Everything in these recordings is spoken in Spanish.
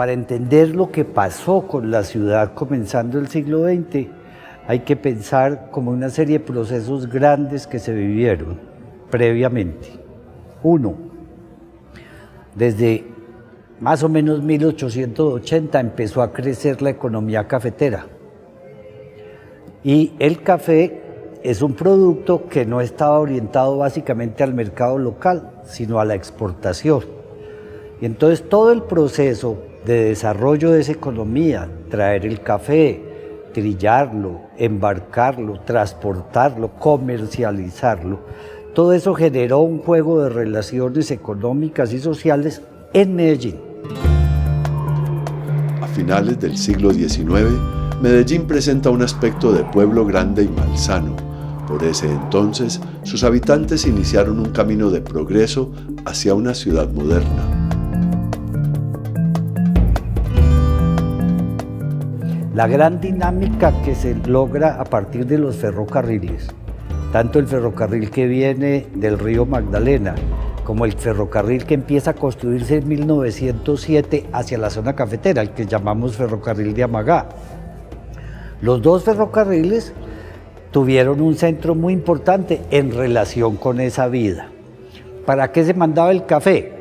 Para entender lo que pasó con la ciudad comenzando el siglo XX, hay que pensar como una serie de procesos grandes que se vivieron previamente. Uno, desde más o menos 1880 empezó a crecer la economía cafetera. Y el café es un producto que no estaba orientado básicamente al mercado local, sino a la exportación. Y entonces todo el proceso de desarrollo de esa economía, traer el café, trillarlo, embarcarlo, transportarlo, comercializarlo, todo eso generó un juego de relaciones económicas y sociales en Medellín. A finales del siglo XIX, Medellín presenta un aspecto de pueblo grande y malsano. Por ese entonces, sus habitantes iniciaron un camino de progreso hacia una ciudad moderna. La gran dinámica que se logra a partir de los ferrocarriles, tanto el ferrocarril que viene del río Magdalena, como el ferrocarril que empieza a construirse en 1907 hacia la zona cafetera, el que llamamos ferrocarril de Amagá. Los dos ferrocarriles tuvieron un centro muy importante en relación con esa vida. ¿Para qué se mandaba el café?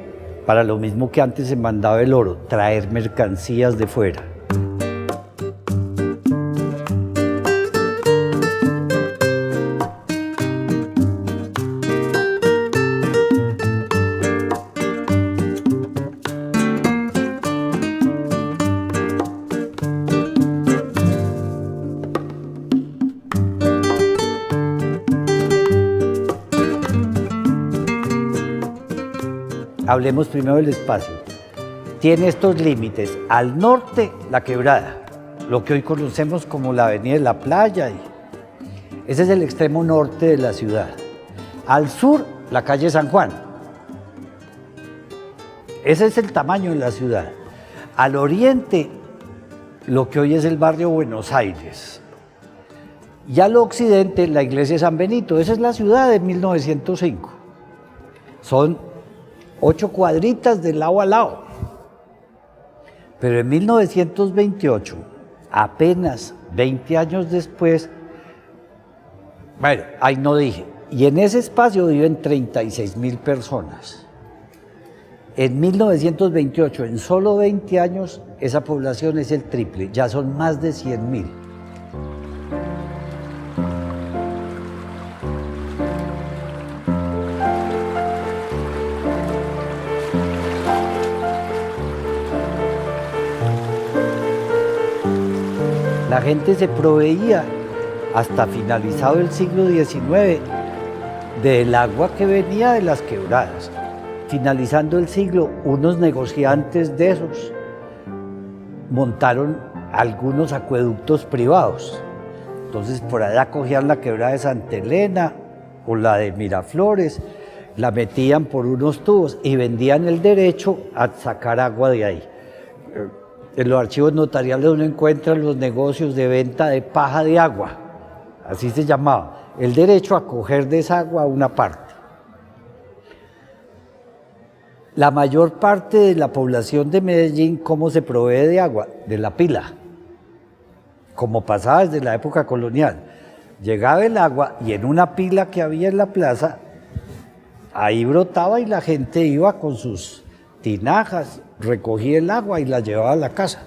Para lo mismo que antes se mandaba el oro, traer mercancías de fuera. Hablemos primero del espacio. Tiene estos límites. Al norte, la Quebrada, lo que hoy conocemos como la Avenida de la Playa. Ese es el extremo norte de la ciudad. Al sur, la calle San Juan. Ese es el tamaño de la ciudad. Al oriente, lo que hoy es el barrio Buenos Aires. Y al occidente, la iglesia de San Benito. Esa es la ciudad de 1905. Son 8 cuadritas de lado a lado. Pero en 1928, apenas 20 años después, bueno, ahí no dije, y en ese espacio viven 36.000 personas. En 1928, en solo 20 años, esa población es el triple, ya son más de 100.000. La gente se proveía, hasta finalizado el siglo XIX, del agua que venía de las quebradas. Finalizando el siglo, unos negociantes de esos montaron algunos acueductos privados. Entonces por allá cogían la quebrada de Santa Elena o la de Miraflores, la metían por unos tubos y vendían el derecho a sacar agua de ahí. En los archivos notariales uno encuentra los negocios de venta de paja de agua, así se llamaba, el derecho a coger de esa agua una parte. La mayor parte de la población de Medellín, ¿cómo se provee de agua? De la pila, como pasaba desde la época colonial. Llegaba el agua y en una pila que había en la plaza, ahí brotaba y la gente iba con sus tinajas, recogía el agua y la llevaba a la casa.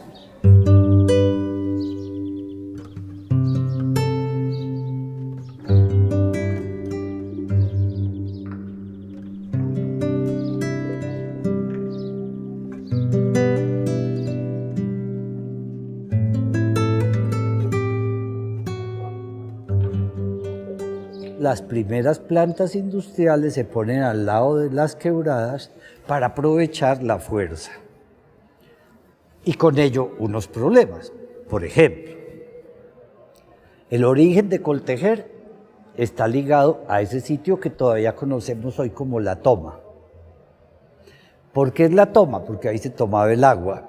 Las primeras plantas industriales se ponen al lado de las quebradas para aprovechar la fuerza. Y con ello unos problemas. Por ejemplo, el origen de Coltejer está ligado a ese sitio que todavía conocemos hoy como La Toma. ¿Por qué es La Toma? Porque ahí se tomaba el agua.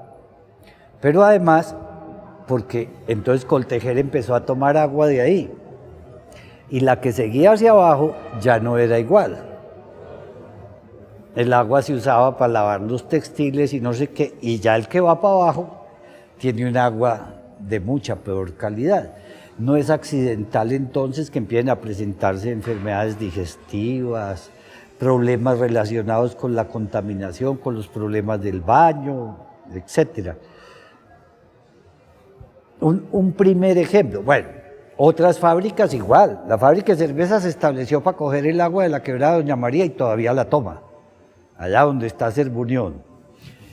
Pero además, porque entonces Coltejer empezó a tomar agua de ahí. Y la que seguía hacia abajo ya no era igual. El agua se usaba para lavar los textiles y no sé qué, y ya el que va para abajo tiene un agua de mucha peor calidad. No es accidental entonces que empiecen a presentarse enfermedades digestivas, problemas relacionados con la contaminación, con los problemas del baño, etc. Un primer ejemplo, bueno, otras fábricas igual. La fábrica de cerveza se estableció para coger el agua de la quebrada Doña María y todavía la toma, allá donde está Cervunión.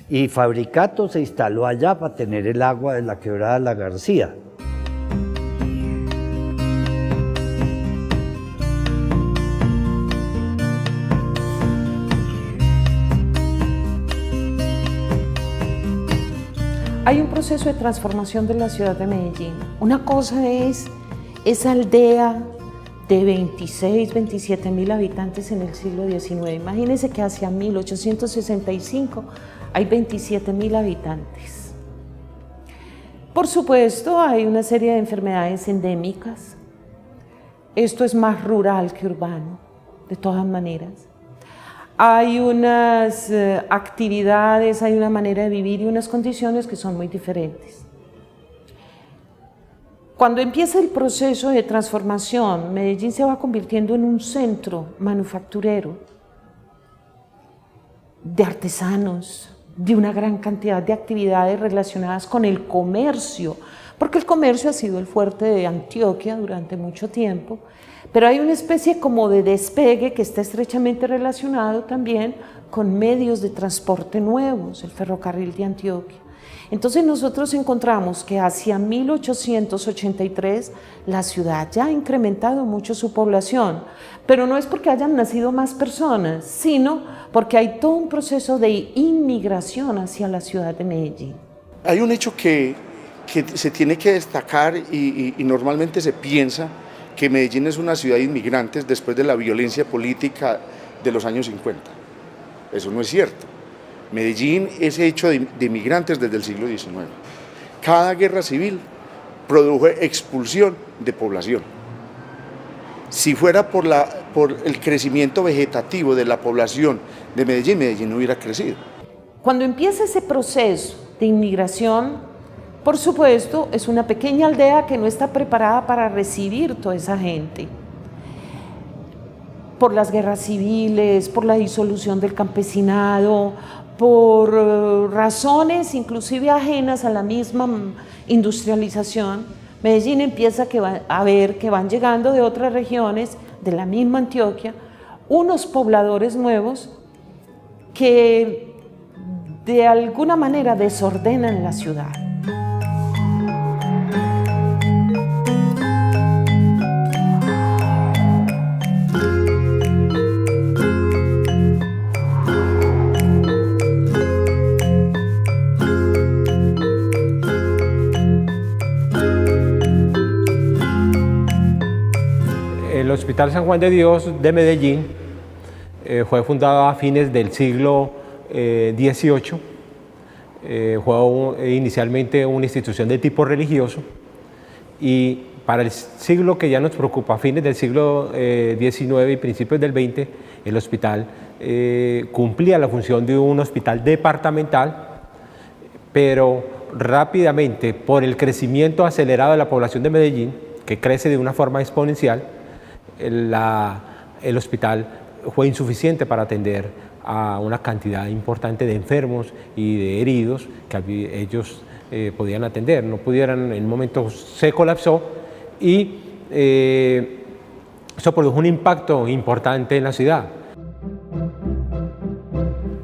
Y Fabricato se instaló allá para tener el agua de la quebrada La García. Hay un proceso de transformación de la ciudad de Medellín. Una cosa es esa aldea de 26, 27 mil habitantes en el siglo XIX. Imagínense que hacia 1865 hay 27 mil habitantes. Por supuesto, hay una serie de enfermedades endémicas. Esto es más rural que urbano, de todas maneras. Hay unas actividades, hay una manera de vivir y unas condiciones que son muy diferentes. Cuando empieza el proceso de transformación, Medellín se va convirtiendo en un centro manufacturero de artesanos, de una gran cantidad de actividades relacionadas con el comercio, porque el comercio ha sido el fuerte de Antioquia durante mucho tiempo, pero hay una especie como de despegue que está estrechamente relacionado también con medios de transporte nuevos, el ferrocarril de Antioquia. Entonces nosotros encontramos que hacia 1883 la ciudad ya ha incrementado mucho su población, pero no es porque hayan nacido más personas, sino porque hay todo un proceso de inmigración hacia la ciudad de Medellín. Hay un hecho que se tiene que destacar y normalmente se piensa que Medellín es una ciudad de inmigrantes después de la violencia política de los años 50. Eso no es cierto. Medellín es hecho de inmigrantes desde el siglo XIX. Cada guerra civil produjo expulsión de población. Si fuera por el crecimiento vegetativo de la población de Medellín, Medellín no hubiera crecido. Cuando empieza ese proceso de inmigración, por supuesto, es una pequeña aldea que no está preparada para recibir toda esa gente. Por las guerras civiles, por la disolución del campesinado, por razones inclusive ajenas a la misma industrialización, Medellín empieza a ver que van llegando de otras regiones, de la misma Antioquia, unos pobladores nuevos que de alguna manera desordenan la ciudad. El Hospital San Juan de Dios de Medellín fue fundado a fines del siglo XVIII. Fue inicialmente una institución de tipo religioso y para el siglo que ya nos preocupa, a fines del siglo XIX y principios del XX, el hospital cumplía la función de un hospital departamental, pero rápidamente por el crecimiento acelerado de la población de Medellín, que crece de una forma exponencial, el hospital fue insuficiente para atender a una cantidad importante de enfermos y de heridos que ellos podían atender. No pudieran, en un momento se colapsó y eso produjo un impacto importante en la ciudad.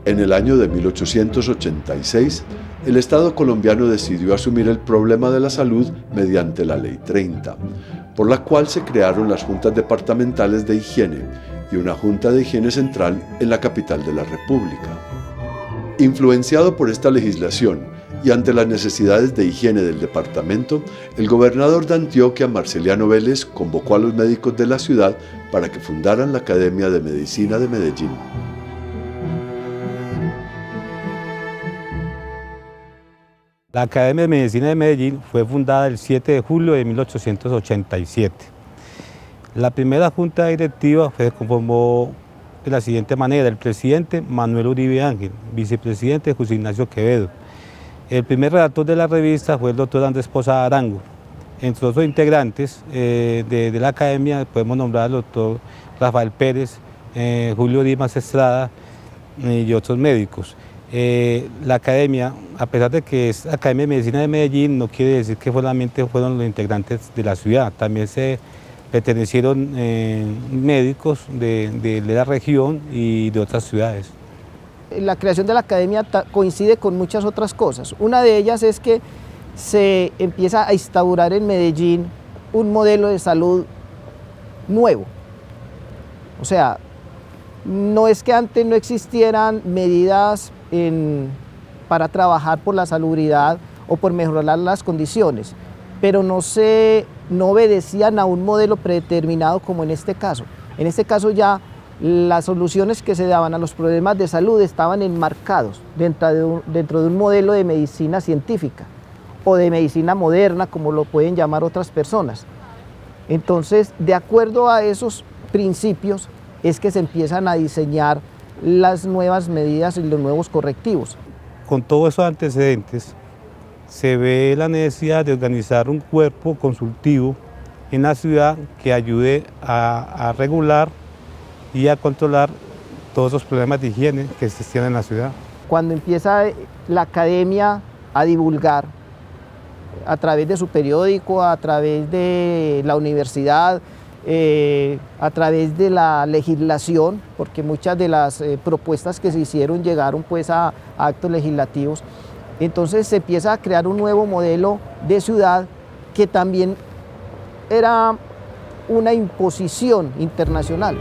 En el año de 1886, el Estado colombiano decidió asumir el problema de la salud mediante la Ley 30, por la cual se crearon las juntas departamentales de higiene y una junta de higiene central en la capital de la República. Influenciado por esta legislación y ante las necesidades de higiene del departamento, el gobernador de Antioquia, Marceliano Vélez, convocó a los médicos de la ciudad para que fundaran la Academia de Medicina de Medellín. La Academia de Medicina de Medellín fue fundada el 7 de julio de 1887. La primera junta directiva se conformó de la siguiente manera: el presidente Manuel Uribe Ángel, vicepresidente José Ignacio Quevedo. El primer redactor de la revista fue el doctor Andrés Posada Arango. Entre otros integrantes de la academia podemos nombrar al doctor Rafael Pérez, Julio Dimas Estrada y otros médicos. La academia, a pesar de que es Academia de Medicina de Medellín, no quiere decir que solamente fueron los integrantes de la ciudad, también se pertenecieron médicos de la región y de otras ciudades. La creación de la academia coincide con muchas otras cosas. Una de ellas es que se empieza a instaurar en Medellín un modelo de salud nuevo. O sea, no es que antes no existieran medidas para trabajar por la salubridad o por mejorar las condiciones, pero no obedecían a un modelo predeterminado como en este caso. En este caso ya las soluciones que se daban a los problemas de salud estaban enmarcados dentro de un modelo de medicina científica o de medicina moderna, como lo pueden llamar otras personas. Entonces, de acuerdo a esos principios, es que se empiezan a diseñar las nuevas medidas y los nuevos correctivos. Con todos esos antecedentes, se ve la necesidad de organizar un cuerpo consultivo en la ciudad que ayude a regular y a controlar todos los problemas de higiene que existían en la ciudad. Cuando empieza la academia a divulgar a través de su periódico, a través de la universidad, a través de la legislación, porque muchas de las propuestas que se hicieron llegaron pues a actos legislativos, entonces se empieza a crear un nuevo modelo de ciudad que también era una imposición internacional.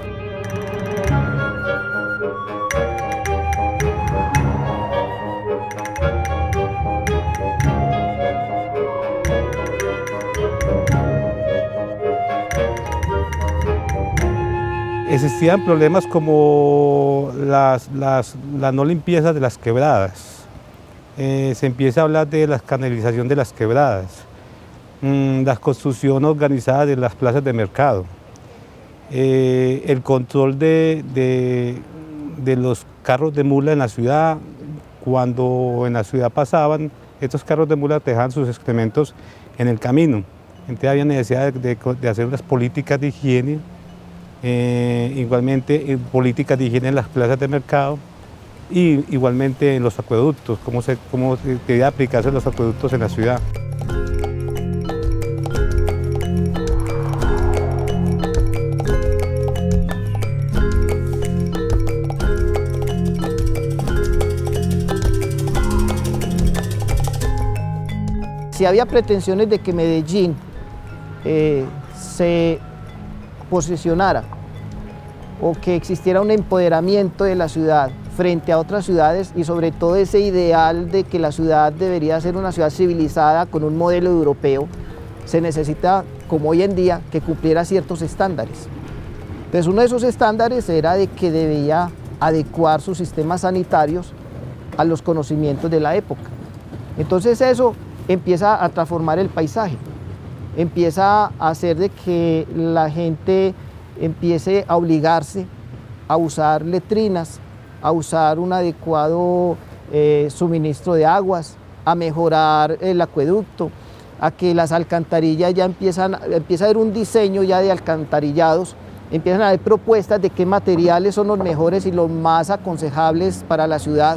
Existían problemas como las no limpiezas de las quebradas. Se empieza a hablar de la canalización de las quebradas, la construcción organizada de las plazas de mercado, el control de los carros de mula en la ciudad. Cuando en la ciudad pasaban, estos carros de mula dejaban sus excrementos en el camino. Entonces había necesidad de hacer unas políticas de higiene. Igualmente políticas de higiene en las plazas de mercado y igualmente en los acueductos, cómo debía aplicarse los acueductos en la ciudad. Si había pretensiones de que Medellín se posicionara o que existiera un empoderamiento de la ciudad frente a otras ciudades y sobre todo ese ideal de que la ciudad debería ser una ciudad civilizada con un modelo europeo, se necesita, como hoy en día, que cumpliera ciertos estándares. Entonces uno de esos estándares era de que debía adecuar sus sistemas sanitarios a los conocimientos de la época. Entonces eso empieza a transformar el paisaje. Empieza a hacer de que la gente empiece a obligarse a usar letrinas, a usar un adecuado suministro de aguas, a mejorar el acueducto, a que las alcantarillas ya empieza a haber un diseño ya de alcantarillados, empiezan a haber propuestas de qué materiales son los mejores y los más aconsejables para la ciudad.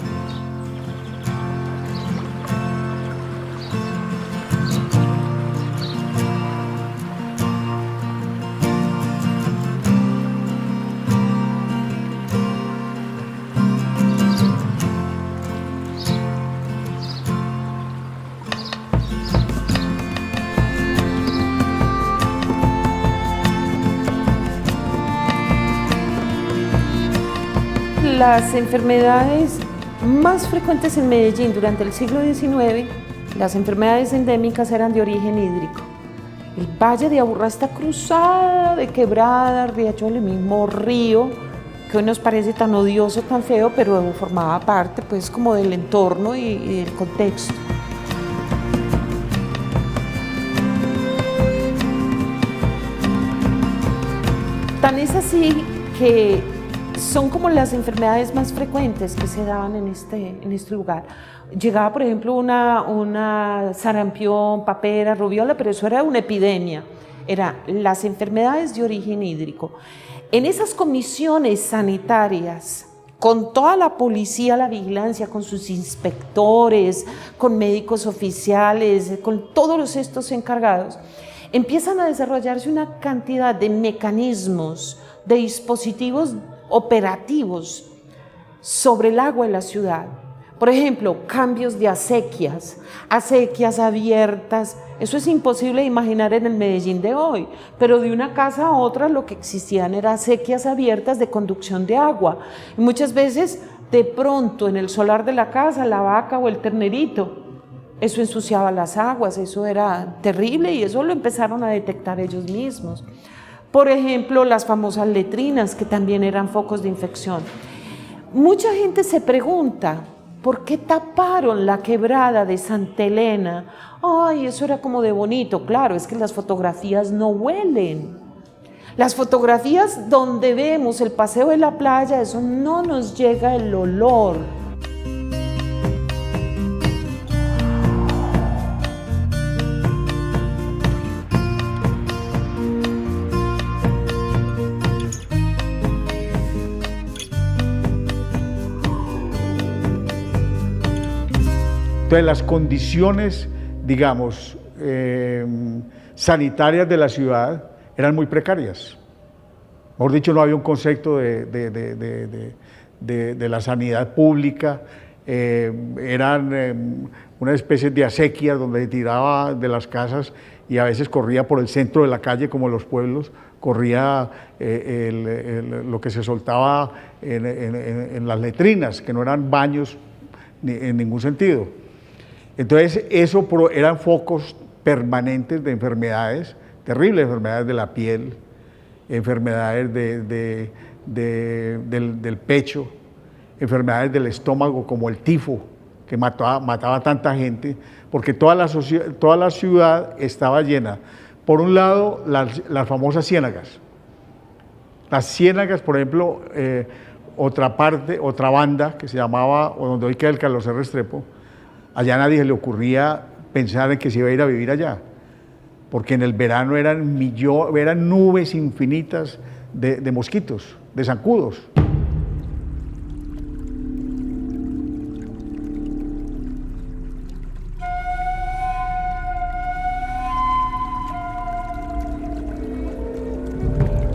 Las enfermedades más frecuentes en Medellín durante el siglo XIX, las enfermedades endémicas eran de origen hídrico. El Valle de Aburrá está cruzado de quebradas, riachuelo, el mismo río, que hoy nos parece tan odioso, tan feo, pero formaba parte pues como del entorno y del contexto. Tan es así que son como las enfermedades más frecuentes que se daban en este lugar. Llegaba, por ejemplo, una sarampión, papera, rubiola, pero eso era una epidemia. Eran las enfermedades de origen hídrico. En esas comisiones sanitarias, con toda la policía, la vigilancia, con sus inspectores, con médicos oficiales, con todos estos encargados, empiezan a desarrollarse una cantidad de mecanismos, de dispositivos operativos sobre el agua en la ciudad. Por ejemplo, cambios de acequias abiertas. Eso es imposible de imaginar en el Medellín de hoy, pero de una casa a otra lo que existían eran acequias abiertas de conducción de agua. Y muchas veces, de pronto, en el solar de la casa, la vaca o el ternerito, eso ensuciaba las aguas, eso era terrible y eso lo empezaron a detectar ellos mismos. Por ejemplo, las famosas letrinas, que también eran focos de infección. Mucha gente se pregunta, ¿por qué taparon la quebrada de Santa Elena? Ay, eso era como de bonito. Claro, es que las fotografías no huelen. Las fotografías donde vemos el paseo de la playa, eso no nos llega el olor. Entonces las condiciones, digamos, sanitarias de la ciudad eran muy precarias. Mejor dicho, no había un concepto de la sanidad pública, eran una especie de acequias donde se tiraba de las casas y a veces corría por el centro de la calle, como los pueblos, corría lo que se soltaba en las letrinas, que no eran baños en ningún sentido. Entonces, eso eran focos permanentes de enfermedades, terribles enfermedades de la piel, enfermedades del pecho, enfermedades del estómago como el tifo, que mataba a tanta gente, porque toda la ciudad estaba llena. Por un lado, las famosas ciénagas. Las ciénagas, por ejemplo, otra banda que se llamaba, o donde hoy queda el Carlos R. Restrepo, allá a nadie se le ocurría pensar en que se iba a ir a vivir allá, porque en el verano eran nubes infinitas de mosquitos, de zancudos.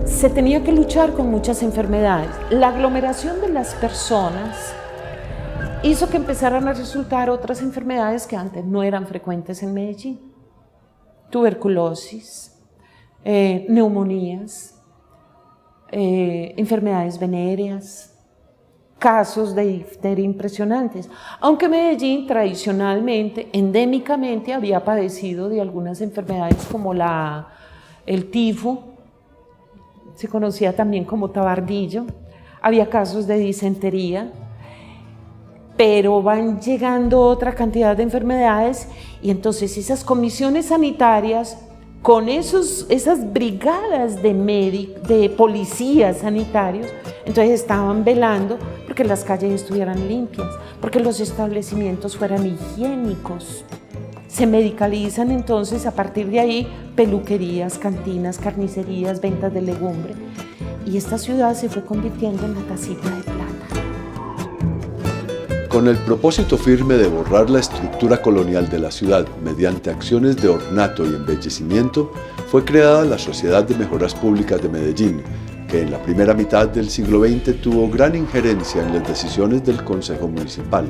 Se tenía que luchar con muchas enfermedades. La aglomeración de las personas hizo que empezaran a resultar otras enfermedades que antes no eran frecuentes en Medellín. Tuberculosis, neumonías, enfermedades venéreas, casos de difteria impresionantes. Aunque Medellín tradicionalmente, endémicamente, había padecido de algunas enfermedades como el tifo, se conocía también como tabardillo, había casos de disentería, pero van llegando otra cantidad de enfermedades y entonces esas comisiones sanitarias con esas brigadas de policías sanitarios, entonces estaban velando porque las calles estuvieran limpias, porque los establecimientos fueran higiénicos. Se medicalizan entonces a partir de ahí peluquerías, cantinas, carnicerías, ventas de legumbre y esta ciudad se fue convirtiendo en la tacita de plata. Con el propósito firme de borrar la estructura colonial de la ciudad mediante acciones de ornato y embellecimiento, fue creada la Sociedad de Mejoras Públicas de Medellín, que en la primera mitad del siglo XX tuvo gran injerencia en las decisiones del Consejo Municipal.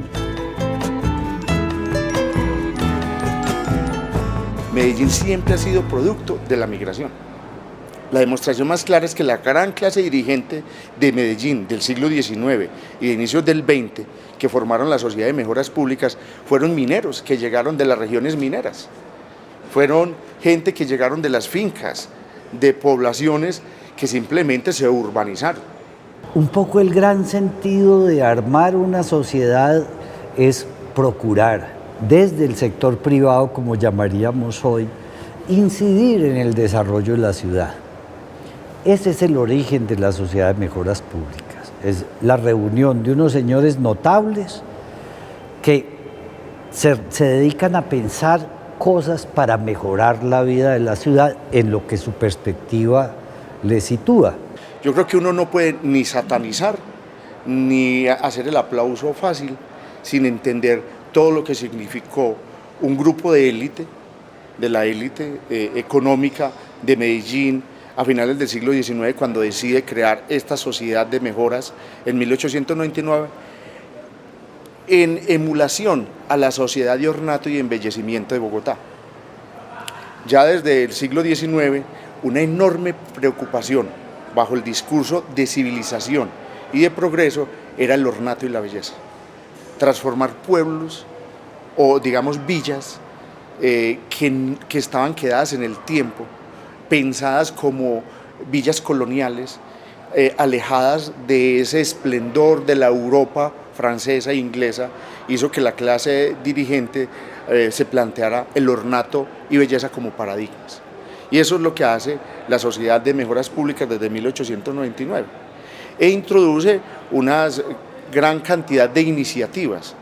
Medellín siempre ha sido producto de la migración. La demostración más clara es que la gran clase dirigente de Medellín del siglo XIX y de inicios del XX, que formaron la Sociedad de Mejoras Públicas, fueron mineros que llegaron de las regiones mineras. Fueron gente que llegaron de las fincas, de poblaciones que simplemente se urbanizaron. Un poco el gran sentido de armar una sociedad es procurar, desde el sector privado, como llamaríamos hoy, incidir en el desarrollo de la ciudad. Ese es el origen de la Sociedad de Mejoras Públicas. es la reunión de unos señores notables que se dedican a pensar cosas para mejorar la vida de la ciudad en lo que su perspectiva le sitúa. Yo creo que uno no puede ni satanizar ni hacer el aplauso fácil sin entender todo lo que significó un grupo de élite, de la élite económica de Medellín a finales del siglo XIX, cuando decide crear esta sociedad de mejoras en 1899, en emulación a la sociedad de ornato y embellecimiento de Bogotá. Ya desde el siglo XIX, una enorme preocupación bajo el discurso de civilización y de progreso era el ornato y la belleza. Transformar pueblos o digamos villas que estaban quedadas en el tiempo, pensadas como villas coloniales, alejadas de ese esplendor de la Europa francesa e inglesa, hizo que la clase dirigente se planteara el ornato y belleza como paradigmas. Y eso es lo que hace la Sociedad de Mejoras Públicas desde 1899. E introduce una gran cantidad de iniciativas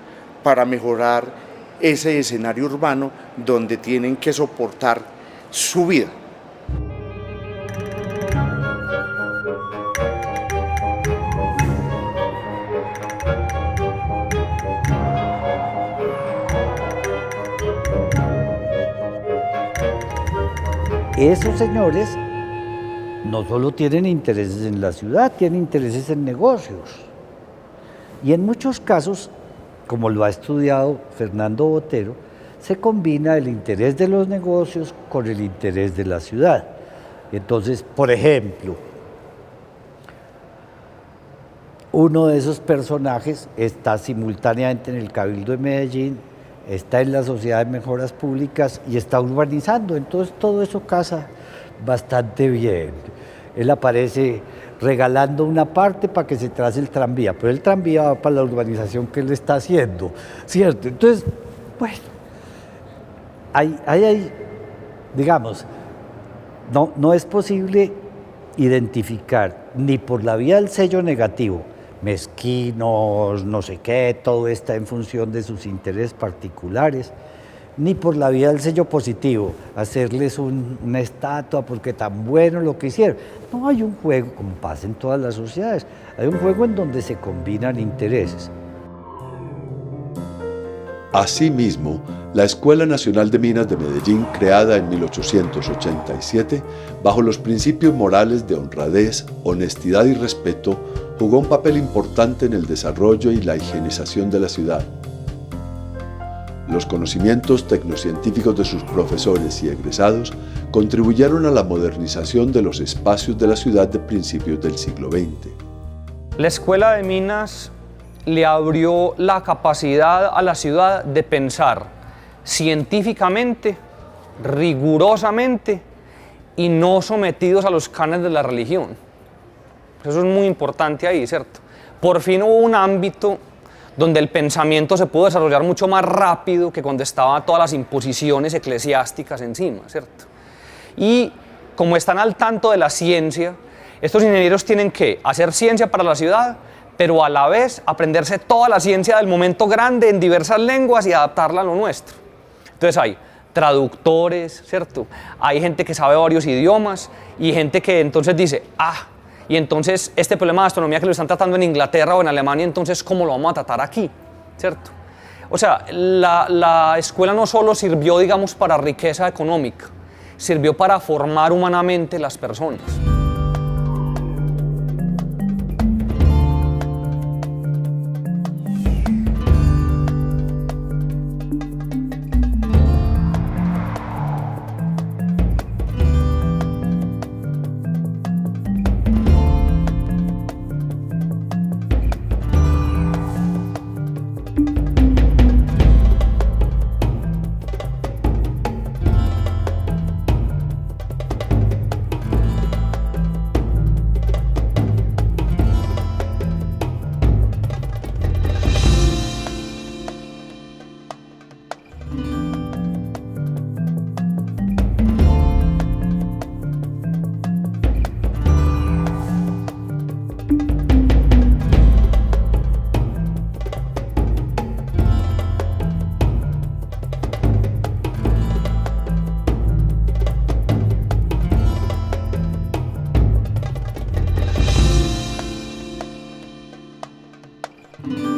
para mejorar ese escenario urbano donde tienen que soportar su vida. Esos señores no solo tienen intereses en la ciudad, tienen intereses en negocios. Y en muchos casos, como lo ha estudiado Fernando Botero, se combina el interés de los negocios con el interés de la ciudad. Entonces, por ejemplo, uno de esos personajes está simultáneamente en el Cabildo de Medellín, está en la Sociedad de Mejoras Públicas y está urbanizando, entonces todo eso casa bastante bien. Él aparece regalando una parte para que se trace el tranvía, pero el tranvía va para la urbanización que él está haciendo, ¿cierto? Entonces, bueno, digamos, no es posible identificar ni por la vía del sello negativo, mezquinos, no sé qué, todo está en función de sus intereses particulares, ni por la vía del sello positivo, hacerles una estatua porque tan bueno lo que hicieron. No, hay un juego, como pasa en todas las sociedades, hay un juego en donde se combinan intereses. Asimismo, la Escuela Nacional de Minas de Medellín, creada en 1887, bajo los principios morales de honradez, honestidad y respeto, jugó un papel importante en el desarrollo y la higienización de la ciudad. Los conocimientos tecnocientíficos de sus profesores y egresados contribuyeron a la modernización de los espacios de la ciudad de principios del siglo XX. La Escuela de Minas le abrió la capacidad a la ciudad de pensar científicamente, rigurosamente y no sometidos a los cánones de la religión. Eso es muy importante ahí, ¿cierto? Por fin hubo un ámbito donde el pensamiento se pudo desarrollar mucho más rápido que cuando estaban todas las imposiciones eclesiásticas encima, ¿cierto? Y como están al tanto de la ciencia, estos ingenieros tienen que hacer ciencia para la ciudad, pero a la vez aprenderse toda la ciencia del momento grande en diversas lenguas y adaptarla a lo nuestro. Entonces hay traductores, ¿cierto? Hay gente que sabe varios idiomas y gente que entonces dice, y entonces este problema de astronomía que lo están tratando en Inglaterra o en Alemania, entonces ¿cómo lo vamos a tratar aquí? ¿Cierto? O sea, la escuela no solo sirvió, digamos, para riqueza económica, sirvió para formar humanamente las personas. Colombia.